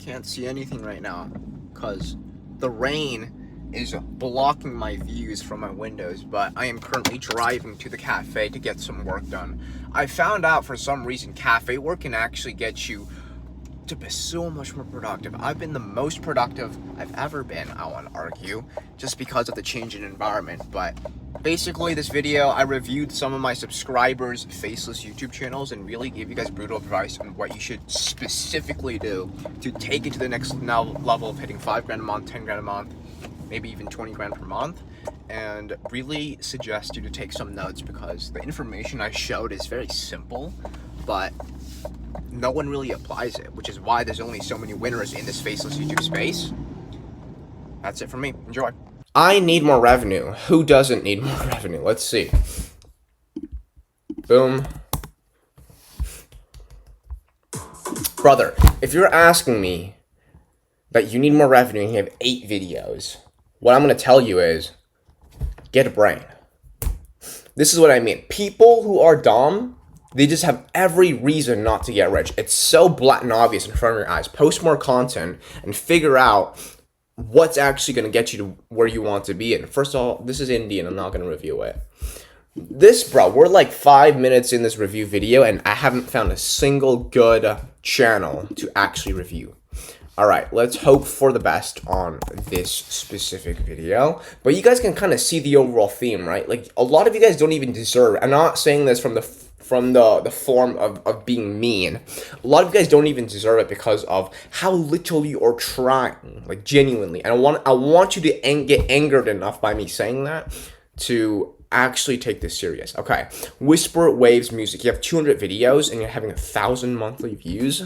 Can't see anything right now because the rain is blocking my views from my windows, but I am currently driving to the cafe to get some work done. I found out for some reason cafe work can actually get you to be so much more productive. I've been the most productive I've ever been, I want to argue, just because of the change in environment. But basically, this video, I reviewed some of my subscribers' faceless YouTube channels and really gave you guys brutal advice on what you should specifically do to take it to the next level of hitting 5 grand a month, 10 grand a month, maybe even 20 grand per month. And really suggest you to take some notes because the information I showed is very simple, but no one really applies it, which is why there's only so many winners in this faceless YouTube space. That's it from me. Enjoy. I need more revenue. Who doesn't need more revenue? Let's see. Boom. Brother, if you're asking me that you need more revenue and you have 8 videos, what I'm going to tell you is get a brain. This is what I mean. People who are dumb, they just have every reason not to get rich. It's so black and obvious in front of your eyes. Post more content and figure out what's actually going to get you to where you want to be. And first of all, this is Indian. I'm not going to review it. We're like 5 minutes in this review video, and I haven't found a single good channel to actually review. All right, let's hope for the best on this specific video. But you guys can kind of see the overall theme, right? Like, a lot of you guys don't even deserve it. I'm not saying this from the form of being mean. A lot of you guys don't even deserve it because of how little you are trying, like genuinely. And I want you to get angered enough by me saying that to actually take this serious. Okay, WhispersWavesMusic. You have 200 videos and you're having 1,000 monthly views.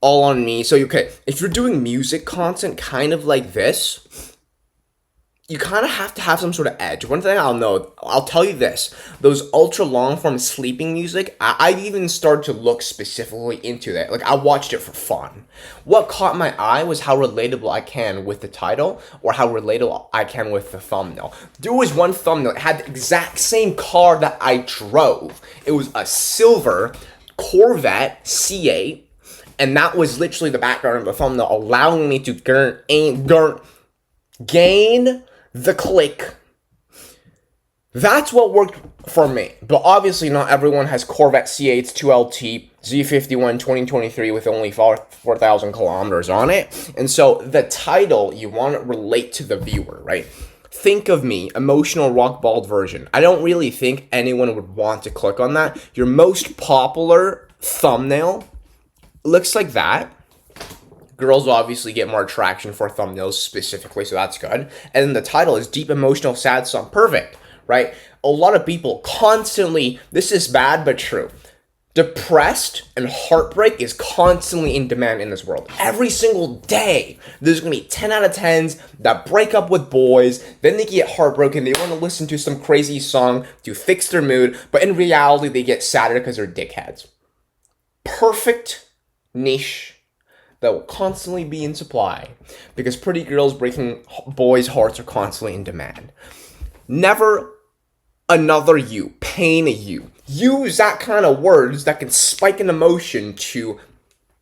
All on me. So, okay, if you're doing music content kind of like this, you kind of have to have some sort of edge. One thing I'll tell you this. Those ultra long form sleeping music, I've even started to look specifically into that. Like, I watched it for fun. What caught my eye was how relatable I can with the title or how relatable I can with the thumbnail. There was one thumbnail that had the exact same car that I drove. It was a silver Corvette C8. And that was literally the background of the thumbnail, allowing me to gain the click. That's what worked for me. But obviously not everyone has Corvette C8s, 2LT, Z51 2023 with only 4,000 kilometers on it. And so the title, you want to relate to the viewer, right? Think of me, emotional rock bald version. I don't really think anyone would want to click on that. Your most popular thumbnail looks like that. Girls will obviously get more attraction for thumbnails specifically, so that's good. And then the title is Deep Emotional Sad Song. Perfect, right? A lot of people constantly, this is bad but true, depressed and heartbreak is constantly in demand in this world. Every single day, there's going to be 10 out of 10s that break up with boys, then they get heartbroken, they want to listen to some crazy song to fix their mood, but in reality, they get sadder because they're dickheads. Perfect niche that will constantly be in supply because pretty girls breaking boys' hearts are constantly in demand. Never another you, pain you. Use that kind of words that can spike an emotion to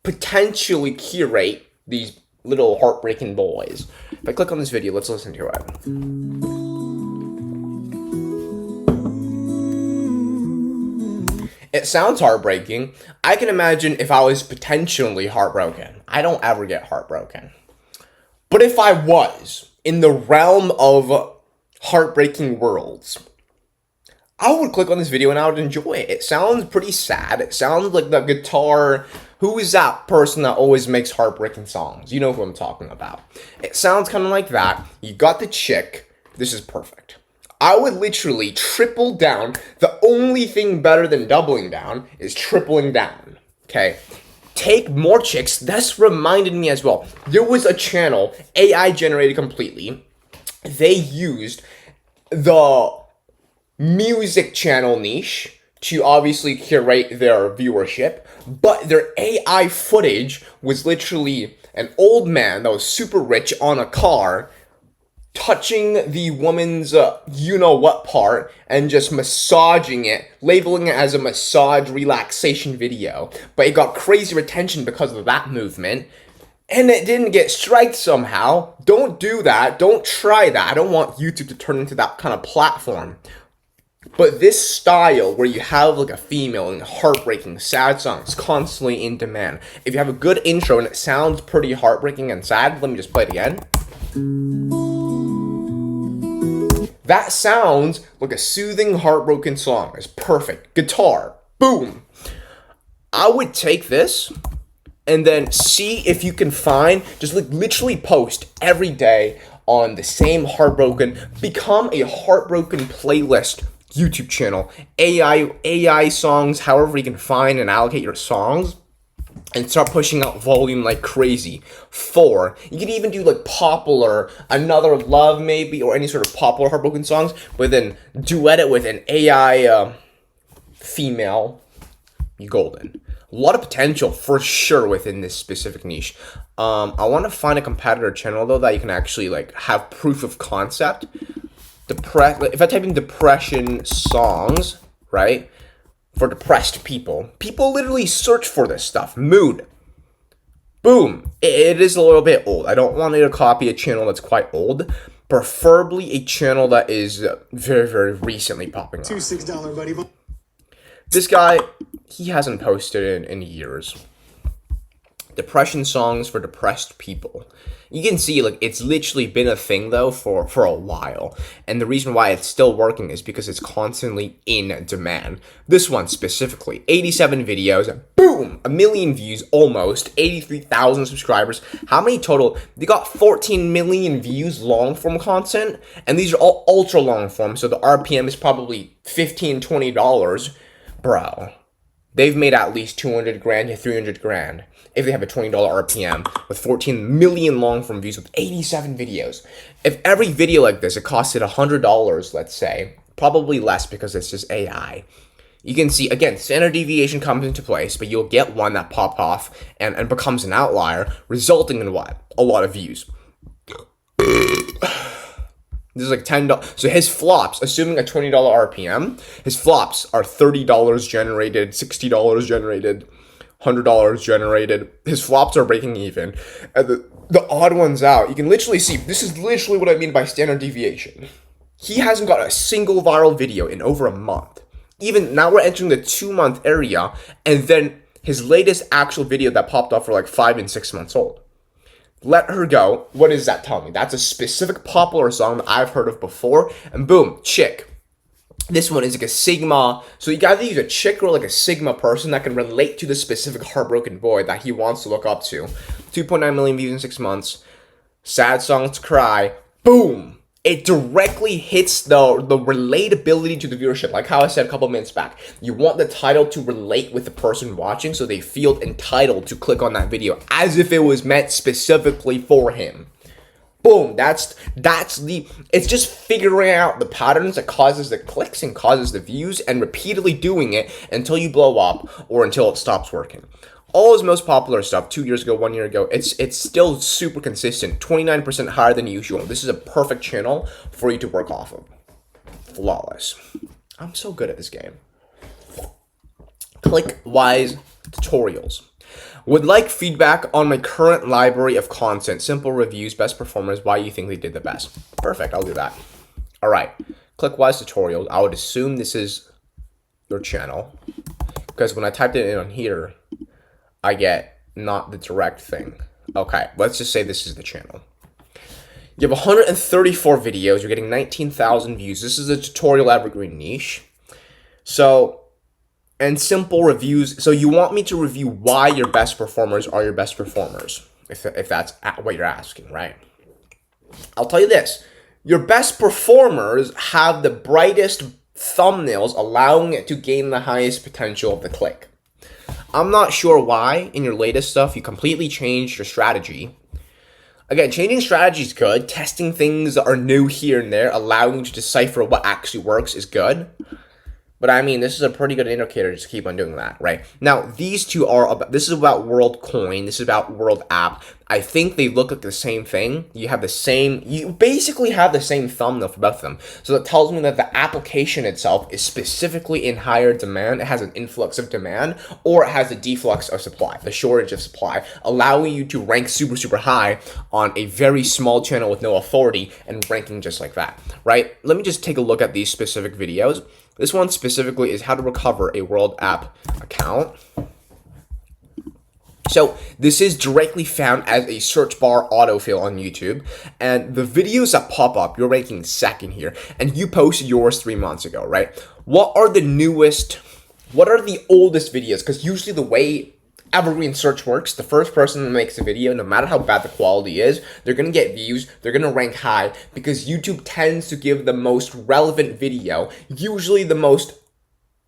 potentially curate these little heartbreaking boys. If I click on this video, let's listen to it. It sounds heartbreaking. I can imagine if I was potentially heartbroken. I don't ever get heartbroken. But if I was in the realm of heartbreaking worlds, I would click on this video and I would enjoy it. It sounds pretty sad. It sounds like the guitar. Who is that person that always makes heartbreaking songs? You know who I'm talking about. It sounds kind of like that. You got the chick. This is perfect. I would literally triple down. The only thing better than doubling down is tripling down, okay? Take more chicks. This reminded me as well. There was a channel, AI generated completely. They used the music channel niche to obviously curate their viewership, but their AI footage was literally an old man that was super rich on a car touching the woman's you-know-what part and just massaging it, labeling it as a massage relaxation video. But it got crazy retention because of that movement, and it didn't get striked somehow. Don't do that. Don't try that. I don't want YouTube to turn into that kind of platform. But this style where you have like a female and heartbreaking sad songs constantly in demand. If you have a good intro and it sounds pretty heartbreaking and sad, let me just play it again. That sounds like a soothing, heartbroken song. It's perfect. Guitar. Boom. I would take this and then see if you can find, just like literally post every day on the same heartbroken, become a heartbroken playlist YouTube channel. AI songs, however you can find and allocate your songs, and start pushing out volume like crazy. 4, you can even do like popular, Another Love maybe, or any sort of popular heartbroken songs, but then duet it with an AI female. You golden. A lot of potential for sure within this specific niche. I want to find a competitor channel though that you can actually like have proof of concept. If I type in depression songs, right? For depressed people literally search for this stuff. Mood. Boom. It is a little bit old. I don't want you to copy a channel that's quite old. Preferably a channel that is very, very recently popping up. $6, buddy. This guy, he hasn't posted in years. Depression songs for depressed people. You can see, like, it's literally been a thing, though, for a while. And the reason why it's still working is because it's constantly in demand. This one specifically, 87 videos, boom, 1 million views, almost, 83,000 subscribers. How many total? They got 14 million views long-form content, and these are all ultra-long form, so the RPM is probably $15, $20. Bro, they've made at least 200 grand to 300 grand. If they have a $20 RPM with 14 million long-form views with 87 videos. If every video like this, it costed $100, let's say, probably less because it's just AI. You can see, again, standard deviation comes into place, but you'll get one that pops off and becomes an outlier, resulting in what? A lot of views. This is like $10. So his flops, assuming a $20 RPM, his flops are $30 generated, $60 generated, $100 generated. His flops are breaking even. And the odd ones out, you can literally see, this is literally what I mean by standard deviation. He hasn't got a single viral video in over a month. Even now we're entering the 2-month area, and then his latest actual video that popped off for like 5 and 6 months old. Let Her Go. What does that tell me? That's a specific popular song that I've heard of before, and boom, chick. This one is like a Sigma, so you gotta use a chick or like a Sigma person that can relate to the specific heartbroken boy that he wants to look up to. 2.9 million views in 6 months. Sad song to cry. Boom! It directly hits the relatability to the viewership. Like how I said a couple minutes back. You want the title to relate with the person watching so they feel entitled to click on that video as if it was meant specifically for him. Boom, it's just figuring out the patterns that causes the clicks and causes the views and repeatedly doing it until you blow up or until it stops working. All his most popular stuff, 2 years ago, 1 year ago, it's still super consistent, 29% higher than usual. This is a perfect channel for you to work off of. Flawless. I'm so good at this game. ClickWise tutorials. Would like feedback on my current library of content. Simple reviews, best performers, why you think they did the best. Perfect, I'll do that. All right, ClickWise tutorials. I would assume this is your channel because when I typed it in on here, I get not the direct thing. Okay, let's just say this is the channel. You have 134 videos. You're getting 19,000 views. This is a tutorial evergreen niche. So, and simple reviews. So you want me to review why your best performers are your best performers, if that's what you're asking, right? I'll tell you this. Your best performers have the brightest thumbnails, allowing it to gain the highest potential of the click. I'm not sure why in your latest stuff you completely changed your strategy. Again, changing strategy is good. Testing things that are new here and there, allowing you to decipher what actually works is good. But I mean, this is a pretty good indicator to just keep on doing that, right? Now, these two are about, this is about World Coin, this is about World App. I think they look like the same thing. You basically have the same thumbnail for both of them. So that tells me that the application itself is specifically in higher demand. It has an influx of demand, or it has a deflux of supply, the shortage of supply, allowing you to rank super, super high on a very small channel with no authority and ranking just like that, right? Let me just take a look at these specific videos. This one specifically is how to recover a World App account. So this is directly found as a search bar autofill on YouTube, and the videos that pop up, you're ranking second here, and you posted yours 3 months ago, right? What are the oldest videos? Because usually the way Evergreen search works, the first person that makes a video, no matter how bad the quality is, they're going to get views, they're going to rank high, because YouTube tends to give the most relevant video, usually the most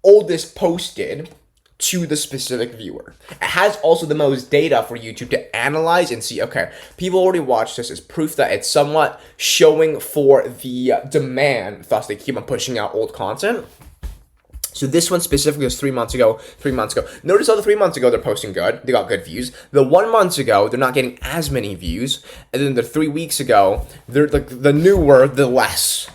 oldest posted, to the specific viewer. It has also the most data for YouTube to analyze and see, okay, people already watched this, is proof that it's somewhat showing for the demand, thus they keep on pushing out old content. So this one specifically was 3 months ago. Notice how the 3 months ago they're posting good. They got good views. The 1 month ago, they're not getting as many views. And then the 3 weeks ago, they're like the newer, the less,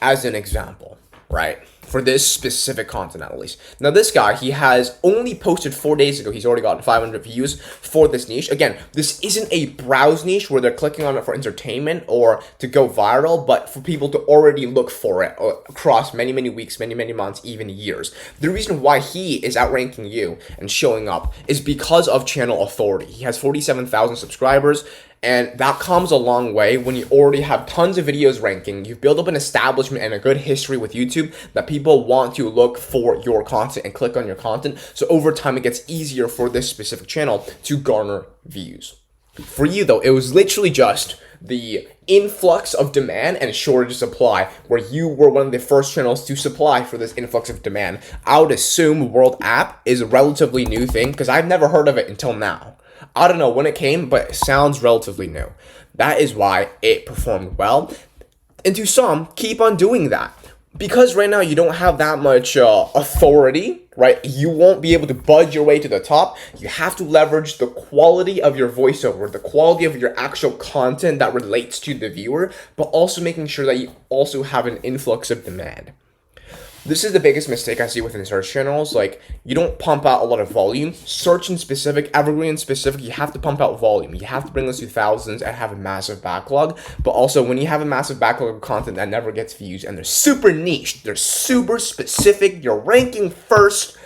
as an example, right? For this specific content, at least. Now, this guy, he has only posted 4 days ago. He's already gotten 500 views for this niche. Again, this isn't a browse niche where they're clicking on it for entertainment or to go viral, but for people to already look for it across many, many weeks, many, many months, even years. The reason why he is outranking you and showing up is because of channel authority. He has 47,000 subscribers. And that comes a long way when you already have tons of videos ranking. You've built up an establishment and a good history with YouTube that people want to look for your content and click on your content. So over time, it gets easier for this specific channel to garner views. For you, though, it was literally just the influx of demand and shortage of supply, where you were one of the first channels to supply for this influx of demand. I would assume World App is a relatively new thing because I've never heard of it until now. I don't know when it came, but it sounds relatively new. That is why it performed well. And to some, keep on doing that. Because right now you don't have that much authority, right? You won't be able to budge your way to the top. You have to leverage the quality of your voiceover, the quality of your actual content that relates to the viewer, but also making sure that you also have an influx of demand. This is the biggest mistake I see within search channels. Like, you don't pump out a lot of volume. Search in specific, Evergreen in specific, you have to pump out volume. You have to bring this to thousands and have a massive backlog. But also, when you have a massive backlog of content that never gets views and they're super niche, they're super specific, you're ranking first,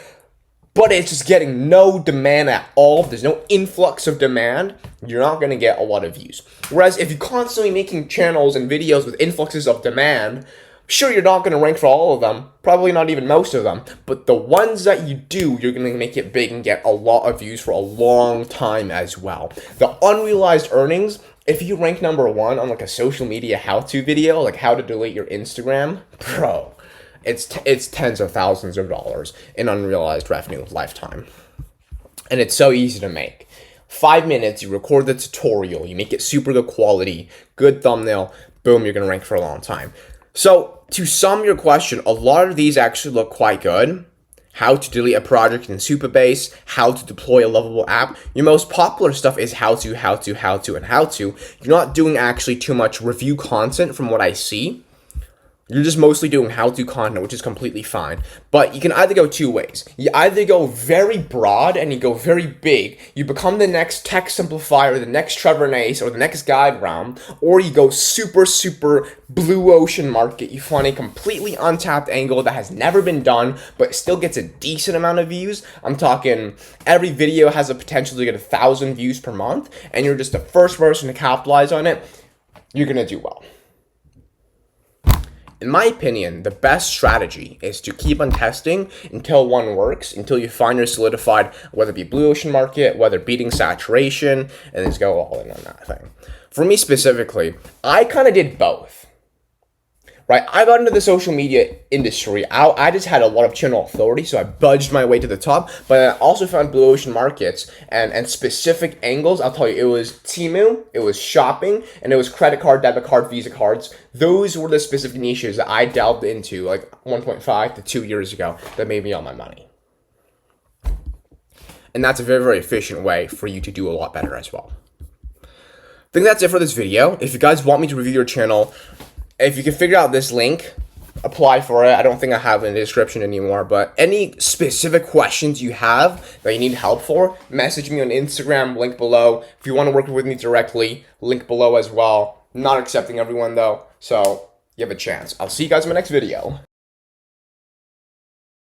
but it's just getting no demand at all, there's no influx of demand, you're not going to get a lot of views. Whereas if you're constantly making channels and videos with influxes of demand, sure, you're not going to rank for all of them, probably not even most of them, but the ones that you do, you're going to make it big and get a lot of views for a long time as well. The unrealized earnings, if you rank number 1 on like a social media how-to video, like how to delete your Instagram, bro, it's tens of thousands of dollars in unrealized revenue lifetime. And it's so easy to make. 5 minutes, you record the tutorial, you make it super good quality, good thumbnail, boom, you're going to rank for a long time. So, to sum your question, a lot of these actually look quite good. How to delete a project in Supabase, how to deploy a lovable app. Your most popular stuff is how to. You're not doing actually too much review content from what I see. You're just mostly doing how-to content, which is completely fine. But you can either go 2 ways. You either go very broad and you go very big. You become the next tech simplifier, the next Trevor Nace, or the next Guide Realm. Or you go super, super blue ocean market. You find a completely untapped angle that has never been done, but still gets a decent amount of views. I'm talking every video has the potential to get 1,000 views per month, and you're just the first person to capitalize on it. You're going to do well. In my opinion, the best strategy is to keep on testing until one works, until you find you're solidified, whether it be blue ocean market, whether beating saturation, and then just go all in on that thing. For me specifically, I kind of did both, right? I got into the social media industry. I just had a lot of channel authority, so I budged my way to the top. But I also found blue ocean markets and specific angles. I'll tell you, it was Temu, it was shopping, and it was credit card, debit card, Visa cards. Those were the specific niches that I delved into like 1.5 to 2 years ago that made me all my money. And that's a very, very efficient way for you to do a lot better as well. I think that's it for this video. If you guys want me to review your channel, if you can figure out this link, apply for it. I don't think I have it in the description anymore, but any specific questions you have that you need help for, message me on Instagram, link below. If you want to work with me directly, link below as well. Not accepting everyone though, so you have a chance. I'll see you guys in my next video.